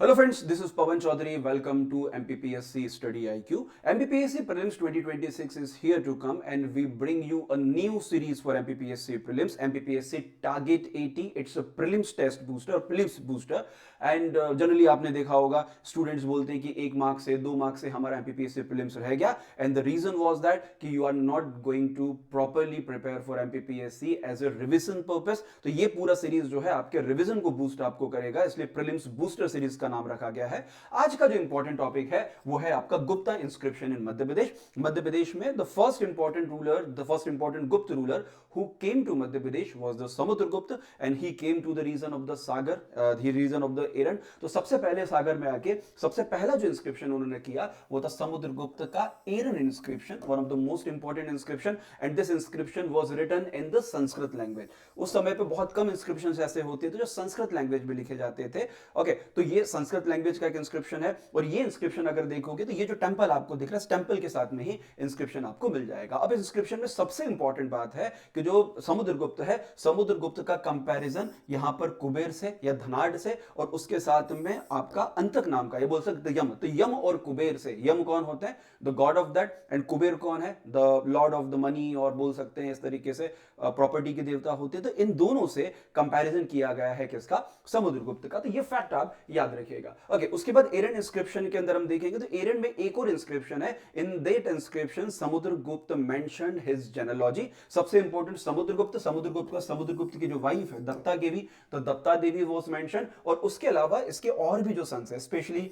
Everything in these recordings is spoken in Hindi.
Hello friends, this is Pawan Chaudhary. Welcome to MPPSC Study IQ. MPPSC Prelims 2026 is here to come and we bring you a new series for MPPSC Prelims, MPPSC Target 80. It's a Prelims test booster, Prelims booster. And generally आपने देखा होगा स्टूडेंट्स बोलते हैं कि 1 मार्क से 2 मार्क से हमारा एमपीपीएससी प्रीलिम्स रह गया and the reason was that कि you are not going to properly prepare for MPPSC as a revision purpose. तो ये पूरा सीरीज जो है आपके रिवीजन को बूस्ट आपको करेगा, इसलिए प्रीलिम्स बूस्टर सीरीज का नाम रखा गया है। आज का जो इंपॉर्टेंट टॉपिक है वो है आपका गुप्ता इंस्क्रिप्शन इन मध्य प्रदेश। मध्य प्रदेश में द फर्स्ट इंपॉर्टेंट गुप्त ruler who came to Madhya Pradesh was the Samudragupta and he came to the region of the Sagar, the region of the Eran। तो सबसे पहले सागर में आके सबसे पहला जो इंस्क्रिप्शन उन्होंने किया वो था समुद्रगुप्त का Eran inscription, one of the most important inscription and this inscription was written in the Sanskrit language. उस समय पे बहुत कम इंस्क्रिप्शन ऐसे होते थे जो संस्कृत लैंग्वेज में लिखे जाते थे। ओके, तो ये संस्कृत लैंग्वेज का एक इंस्क्रिप्शन है और ये इंस्क्रिप्शन अगर देखोगे तो ये जो टेंपल आपको दिख रहा है, इस टेंपल के साथ में ही इंस्क्रिप्शन आपको मिल जाएगा। अब इस इंस्क्रिप्शन में सबसे इंपॉर्टेंट बात है कि जो समुद्रगुप्त है, समुद्रगुप्त का कंपैरिजन यहां पर कुबेर से या धनाढ़ से और उसके साथ में आपका अंतक नाम का, ये बोल सकते यम। तो यम और कुबेर से, यम कौन होते हैं? The God of that, and Kuber कौन है? The Lord of the money, और बोल सकते हैं इस तरीके से प्रॉपर्टी के देवता होते हैं। तो इन दोनों से कंपैरिजन किया गया है किसका? समुद्रगुप्त का। तो ये फैक्ट आप याद रखिएगा। ओके, उसके बाद एरन इंस्क्रिप्शन के अंदर हम देखेंगे तो एरन में एक और इंस्क्रिप्शन है। In that inscription Samudragupta mentioned his genealogy. सबसे इंपॉर्टेंट समुद्रगुप्त की जो वाइफ है दत्ता देवी, तो दत्ता देवी वाज मेंशन। और उसके अलावा इसके और भी जो सन्स है, स्पेशली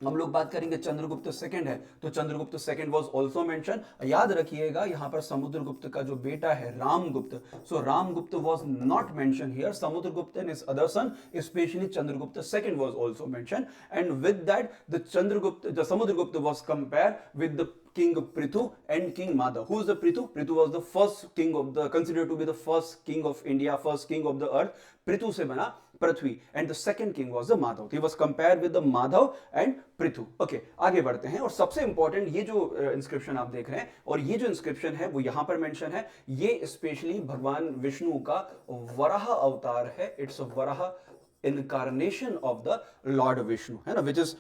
हम लोग बात करेंगे चंद्रगुप्त सेकंड है, तो Chandragupta second was also mention. याद रखिएगा यहां पर समुद्रगुप्त का जो बेटा है Ramgupta, so Ramgupta was not mention here. Samudragupta and his other son, specially Chandragupta second was also mention. And with that the Samudragupta was compare with the King Prithu and King Madhav. Who is the Prithu? Prithu was the first king of the, considered to be the first king of India, first king of the earth. Prithu से बना पृथ्वी, and the second king was the Madhav. He was compared with the Madhav and Prithu. Okay, आगे बढ़ते हैं। और सबसे इंपॉर्टेंट ये जो इंस्क्रिप्शन आप देख रहे हैं और ये जो इंस्क्रिप्शन है वो यहां पर मेंशन है, ये स्पेशली भगवान विष्णु का वराह अवतार है। It's Varaha incarnation of the Lord Vishnu, है ना, which is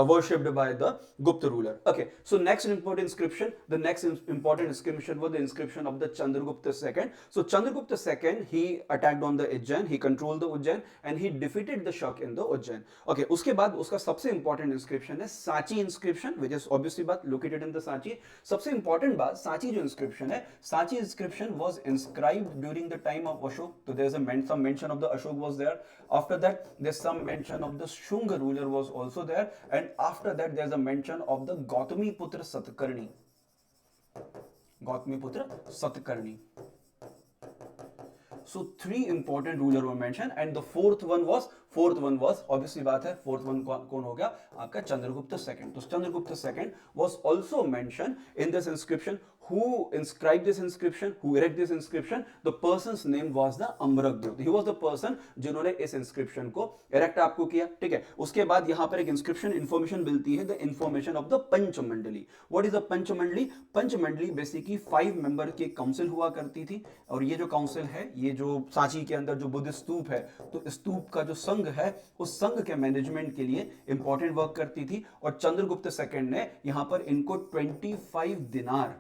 worshipped by the Gupta ruler. Okay, so next important inscription, the next important inscription was the inscription of the Chandragupta II. So Chandragupta II, he attacked on the Ujjain, he controlled the Ujjain and he defeated the Shak in the Ujjain. Okay, उसके बाद उसका सबसे important inscription है Sachi inscription, which is obviously बात located in the Sachi। सबसे important बात, Sachi जो inscription है, Sachi inscription was inscribed during the time of Ashok. So there's some mention of the Ashok was there. After that there's some mention of the Shunga ruler was also there, and after that there's a mention of the Gautami Putra Satkarni. Gautami Putra Satkarni. So three important ruler were mentioned and the fourth one was obviously बात है, fourth one कौन हो गया? आपका चंद्रगुप्त सेकंड। तो Chandragupta second was also mentioned in this inscription. Who inscribed this inscription? Who erected this inscription? The person's name was the अम्रकदेव। He was the person जिन्होंने इस inscription को erect आपको किया, ठीक है। उसके बाद यहाँ पर एक inscription information मिलती है, the information of the Panchamandali. What is the Panchamandali? Panchamandali basically 5 member की काउंसिल हुआ करती थी और ये जो काउंसिल है, ये जो सांची के अंदर जो बुद्ध स्तूप है, तो स्तूप का जो संघ है उस संघ के मैनेजमेंट के लिए इंपॉर्टेंट वर्क करती थी। और चंद्रगुप्त सेकंड ने यहाँ पर इनको 25 दिनार,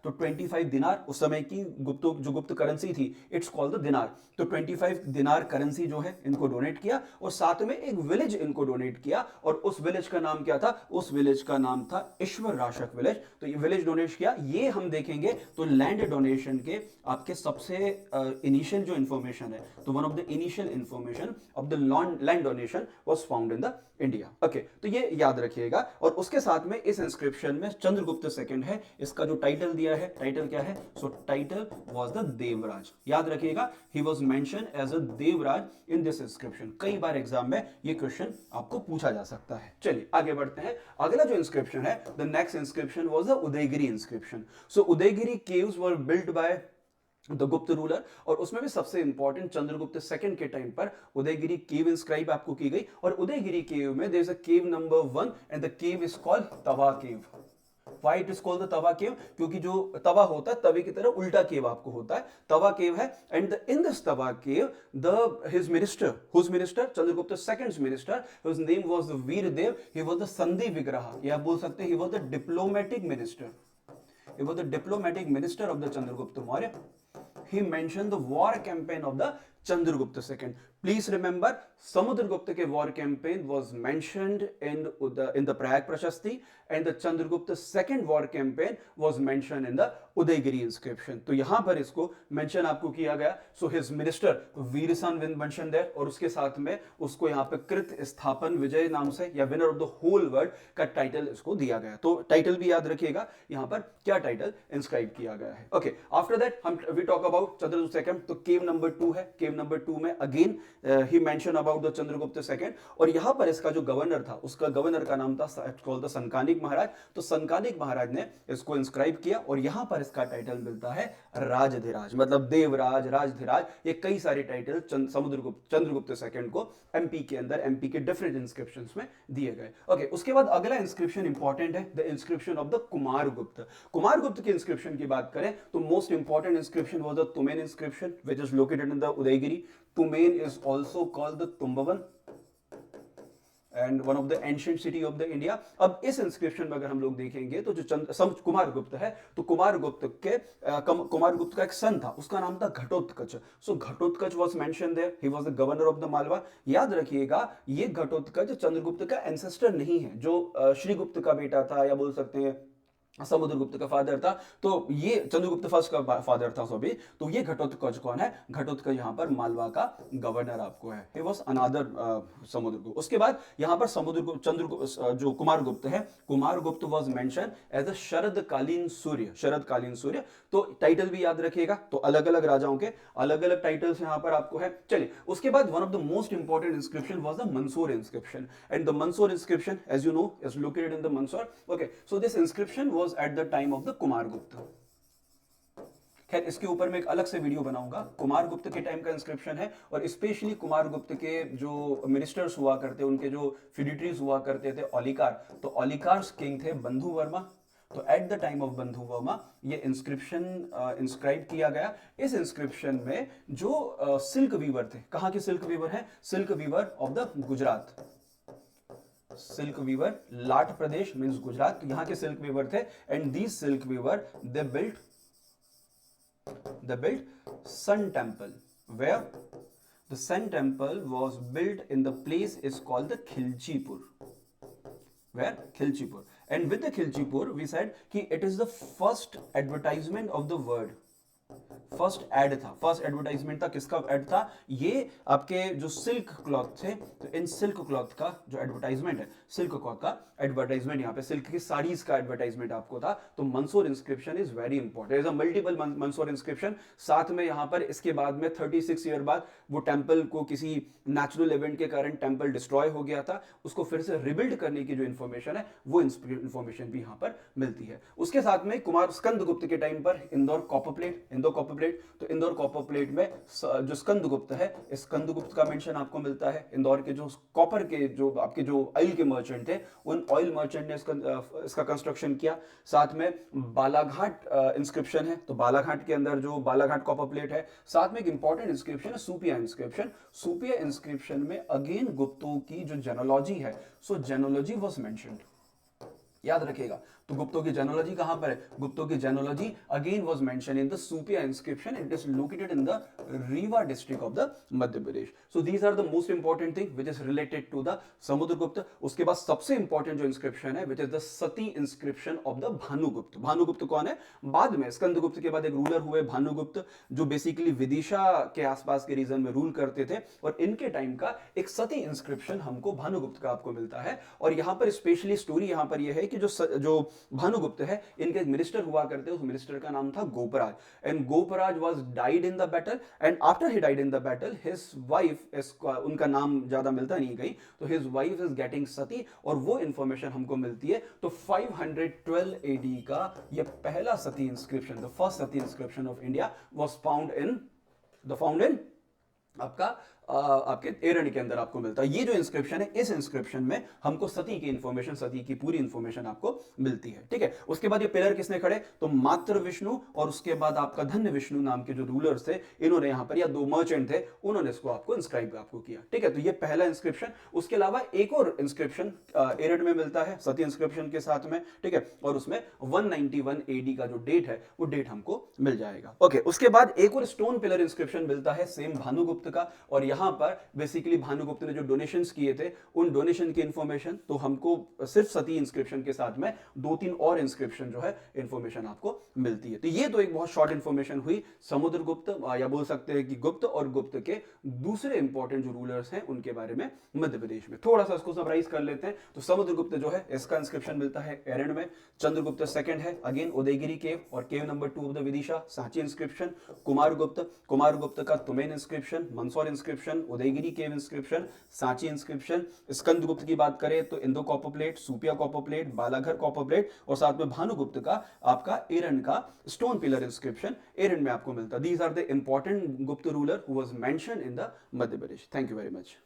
तो 25 दिनार उस समय की गुप्त करेंसी थी, इट्स कॉल्ड द दिनार। तो 25 दिनार करेंसी जो है इनको डोनेट किया और साथ में एक विलेज इनको डोनेट किया। और उस विलेज का नाम क्या था? उस विलेज का नाम था ईश्वर राशक विलेज। तो ये विलेज डोनेट किया। ये हम देखेंगे तो लैंड डोनेशन के आपके सबसे इनिशियल जो इंफॉर्मेशन है, तो one of the initial information of the land donation was found in the India. Okay, तो ये याद रखिएगा। और उसके साथ में इस इंस्क्रिप्शन में चंद्रगुप्त सेकंड है, इसका जो टाइटल दिया है, टाइटल क्या है? So title was the Devraj. याद रखिएगा, he was mention as a Devraj in this inscription. कई बार एग्जाम में ये क्वेश्चन आपको पूछा जा सकता है। चलिए आगे बढ़ते हैं। अगला जो इंस्क्रिप्शन है, the next inscription was the Udayagiri inscription. So Udayagiri caves were built by the Gupta ruler, और उसमें भी सबसे इंपॉर्टेंट चंद्रगुप्त सेकंड के टाइम पर उदयगिरी केव इंस्क्राइब आपको की गई। और उदयगिरी केव में there is a cave number 1 and the cave is called Tawa cave. Why it is called the Tawa cave, क्योंकि जो तवा होता है तवे की तरह उल्टा केव आपको होता है, तवा केव है। And in this Tawa cave the his minister, whose minister, Chandragupta second's minister, whose name was the Virdev, he was the संधि विग्रह, या बोल सकते हैं he was the diplomatic minister, he was the diplomatic minister of the Chandragupta Maurya. He mentioned the war campaign of the Chandragupta II. Please remember, Samudragupta के war campaign was mentioned in the Prayag Prashasti, and the Chandragupta second war campaign was mentioned in the Udaygiri inscription. तो यहाँ पर इसको mention आपको किया गया. So his minister वीरसन विन mentioned there, और उसके साथ में उसको यहाँ पे कृत स्थापन विजय नाम से या winner of the whole world का टाइटल इसको दिया गया. तो टाइटल भी याद रखिएगा यहाँ पर क्या टाइटल इंस्क्राइब किया गया है. ओके, आफ्टर दैट हम we talk about Chandragupta second. तो केव नंबर 2 है. केव नंबर 2 में again he mention about the Chandragupta second, और यहाँ पर इसका जो गवर्नर था उसका गवर्नर का नाम था कॉल्ड द संकानिक महाराज. तो संकानिक महाराज ने इसको इंस्क्राइब किया, और यहाँ पर इसका टाइटल मिलता है राजधिराज, मतलब देवराज, राजधिराज. ये कई सारे टाइटल चंद्रगुप्त सेकंड को एमपी के अंदर, एमपी के डिफरेंट इंस्क्रिप्शंस में दिए गए. ओके, उसके बाद अगला इंस्क्रिप्शन इंपॉर्टेंट है, the inscription of the Kumaragupta. Kumaragupta के इंस्क्रिप्शन की बात करें तो most important inscription was the Tumain inscription which is located in the Udayagiri. Tumain is also called the Tumbavana and one of the ancient city of the India. अब इस इंस्क्रिप्शन में अगर हम लोग देखेंगे तो जो कुमारगुप्त है, तो कुमारगुप्त का एक सन था, उसका नाम था Ghatotkacha. So Ghatotkacha was mentioned there, he was the governor of the Malwa. याद रखिएगा ये घटोत्कच चंद्रगुप्त का एंसेस्टर नहीं है, जो श्रीगुप्त का बेटा था, या बोल सकते हैं समुद्रगुप्त का फादर था. तो ये चंद्रगुप्त फर्स्ट का फादर था सभी. तो ये घटोत्कच कौन है? घटोत्कच यहाँ पर मालवा का गवर्नर आपको है. He was another Samudragupta. उसके बाद यहाँ पर चंद्रगुप्त जो कुमारगुप्त है, Kumaragupta was mention as a शरदकालीन सूर्य, शरदकालीन सूर्य. तो टाइटल भी याद रखिएगा. तो अलग अलग राजाओं के अलग अलग टाइटल्स यहाँ पर आपको है. चलिए, उसके बाद one of the most important inscription was the Mandsaur inscription, and the Mandsaur inscription as you know is located in the Mandsaur. Okay, so this inscription was at the time of the Kumaragupta. खैर, इसके ऊपर मैं एक अलग से वीडियो बनाऊंगा. कुमारगुप्त के टाइम का इंस्क्रिप्शन है, और स्पेशली कुमारगुप्त के जो मिनिस्टर्स हुआ करते, उनके जो फिडिटरीज हुआ करते थे, ओलिकार. तो ओलिकार्स किंग थे बंधु वर्मा. तो एट द टाइम ऑफ बंधु वर्मा ये इंस्क्रिप्शन इंस्क्राइब किया गया. इस इंस्क्रिप्शन में जो सिल्क वीवर थे, कहाँ के सिल्क वीवर हैं? Silk weaver of the Gujarat. Silk weaver, Lat Pradesh means Gujarat, यहाँ के सिल्क वीवर थे. And these silk weaver they built sun temple, where the sun temple was built in the place is called the Khilchipur. Where? Khilchipur. And with the Khilchipur we said कि it is the first advertisement of the word. First aid था, फर्स्ट एडवर्टाइजमेंट था. किसका एड था? ये आपके जो सिल्क क्लॉथ थे, तो इन सिल्क क्लॉथ का जो एडवर्टाइजमेंट है, सिल्क क्लॉथ का एडवर्टाइजमेंट, यहाँ पे सिल्क की साड़ीज का एडवर्टाइजमेंट आपको था. तो Mandsaur inscription is very important. Is a multiple Mandsaur inscription. साथ में यहाँ पर इसके बाद में 36 ईयर बाद वो टेम्पल को किसी नेचुरल इवेंट के कारण टेम्पल डिस्ट्रॉय हो गया था, उसको फिर से रिबिल्ड करने की जो इन्फॉर्मेशन है, वो इन्फॉर्मेशन भी यहाँ पर मिलती है. उसके साथ में कुमार स्कंदगुप्त के टाइम पर इंदौर कॉपर प्लेट, तो इंदौर कॉपर प्लेट में जो स्कंदगुप्त है, स्कंदगुप्त का मेंशन आपको मिलता है. इंदौर के जो कॉपर के जो आपके जो ऑयल के मर्चेंट थे, उन ऑयल मर्चेंट ने इसका कंस्ट्रक्शन किया. साथ में बालाघाट इंस्क्रिप्शन है, तो बालाघाट के अंदर जो बालाघाट कॉपर प्लेट है. साथ में एक इंपॉर्टेंट इंस्क्रिप्शन है सूपिया इंस्क्रिप्शन. सूपिया इंस्क्रिप्शन में अगेन गुप्तों की जो जेनोलॉजी है, सो जेनोलॉजी वाज मेंशन्ड. याद रखिएगा. तो गुप्तों की जेनोलॉजी कहां पर है? गुप्तों की genealogy again was mention in the Supia inscription. It is located in the Rewa district of the Madhya Pradesh. So these are the most important thing which is related to the Samudragupta. उसके बाद सबसे इंपॉर्टेंट जो इंस्क्रिप्शन है, which is the sati inscription of the Bhanugupta. Bhanugupta कौन है? बाद में स्कंदगुप्त के बाद एक रूलर हुए भानुगुप्त, जो बेसिकली विदिशा के आसपास के रीजन में रूल करते थे. और इनके टाइम का एक सती इंस्क्रिप्शन हमको भानुगुप्त का आपको मिलता है. और यहां पर स्पेशली स्टोरी यहां पर यह है कि जो भानुगुप्त है, इनके एक मिनिस्टर हुआ करते, उस मिनिस्टर का नाम था Gopraj. And Gopraj was died in the battle. And after he died in the battle, his wife, उनका नाम ज्यादा मिलता नहीं कहीं, तो his wife is getting sati, और वो इंफॉर्मेशन हमको मिलती है. तो 512 एडी का ये पहला sati inscription, the first sati inscription of India was found in आपका आपके एरंड के अंदर आपको मिलता है। ये जो इंस्क्रिप्शन है, इस इंस्क्रिप्शन में हमको सती की इंफॉर्मेशन, सती की पूरी इंफॉर्मेशन आपको मिलती है। ठीक है, उसके बाद ये पिलर किसने खड़े, तो मात्र विष्णु और उसके बाद आपका धन्य विष्णु नाम के जो रूलर्स थे, इन्होंने यहां पर, या दो मर्चेंट थे, उन्होंने इसको आपको इंस्क्राइब आपको किया। ठीक है, तो ये पहला इंस्क्रिप्शन। उसके अलावा एक और इंस्क्रिप्शन एरंड में मिलता है सती इंस्क्रिप्शन के साथ में। ठीक है, और उसमें 191 एडी का जो डेट है, वो डेट हमको मिल जाएगा। ओके, उसके बाद एक और स्टोन पिलर इंस्क्रिप्शन मिलता है सेम भानुगुप्त का, और यहां पर बेसिकली भानुगुप्त ने जो डोनेशंस किए थे, उन डोनेशन की इंफॉर्मेशन तो हमको सिर्फ सती इंस्क्रिप्शन के साथ में 2-3 और इंस्क्रिप्शन जो है इंफॉर्मेशन आपको मिलती है। तो ये तो एक बहुत शॉर्ट इंफॉर्मेशन हुई समुद्रगुप्त, या बोल सकते हैं कि गुप्त और गुप्त के दूसरे इंपॉर्टेंट जो रूलर्स हैं उनके बारे में मध्य प्रदेश में। थोड़ा सा इसको समराइज कर लेते हैं। तो समुद्रगुप्त जो है, इसका इंस्क्रिप्शन मिलता है एरंड में। चंद्रगुप्त सेकंड है, अगेन उदयगिरी केव, और cave number 2 of the Vidisha, Sanchi inscription. Kumaragupta का Tumain inscription, Mandsaur inscription, Udayagiri cave inscription, Sanchi inscription. Skandagupta की बात करें तो Indore copper plate, Supia copper plate, Balaghar copper plate, और साथ में भानुगुप्त का आपका एरंड का स्टोन पिलर इंस्क्रिप्शन एरंड में आपको मिलता है। दीज आर द इंपॉर्टेंट गुप्त ruler who was mentioned in the Madhya Pradesh. Thank you very much.